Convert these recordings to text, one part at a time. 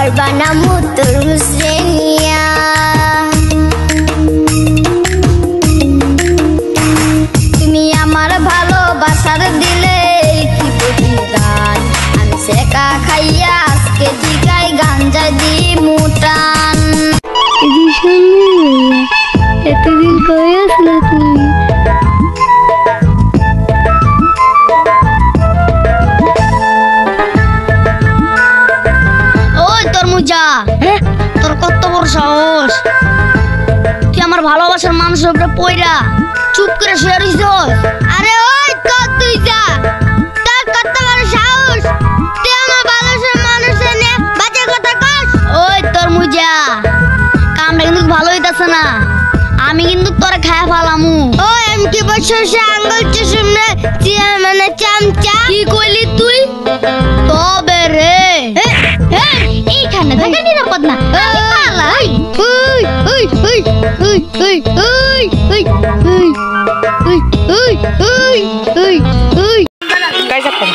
পারবানা মুতুর মুসরেনিয়া তুমি আমার ভালোবাসার দিলে কি প্রতিদান আমি সেকা খাইয়া আজকে দিগাই গাঞ্জা দি মুটান এতদিন কই আসলে তুমি তোর কত বড় সাহস তুই আমার ভালোবাসার মানুষের উপরে পয়রা চুপ করে শুয়ে রইছস আরে ওই কত তুই যা তোর কত বড় সাহস তুই আমার ভালোবাসার মানুষের নিয়ে বাজে কথা কস ওই তোর মুজা কামটা কিন্তু ভালো হইতাছে না আমি কিন্তু তোরে খায়া ফালামু ওই আমি কি বছর সে আঙ্গুল চুষুমনে চিয়া মানে চামচা কি কইলি তুই তবে রে এইখানে থাকা নিরাপদ না আমি পালাই ওই ওই ওই ওই ওই ওই ওই ওই ওই ওই ওই ওই ওই গাইস আপন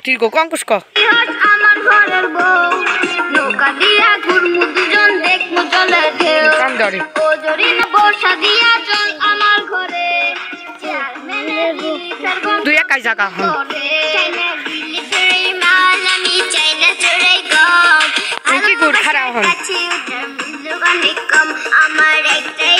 ঠিক কো অঙ্কুশ ক আমার ঘরের বউ নৌকা দিয়া ঘুরমু দুজন দেখমু চলে ঢেউ কাম ধরে ও জরিনা বর্ষা দিয়া চল আমার ঘরে চেয়ারম্যানের লিটার গম দুই একাই জায়গা হন চাইনা দিল্লি চড়াই মাল আমি চাইনা চড়াই গম কি গুড় খারাপ হন কাছে উঠার দোকানে কম আমার একটাই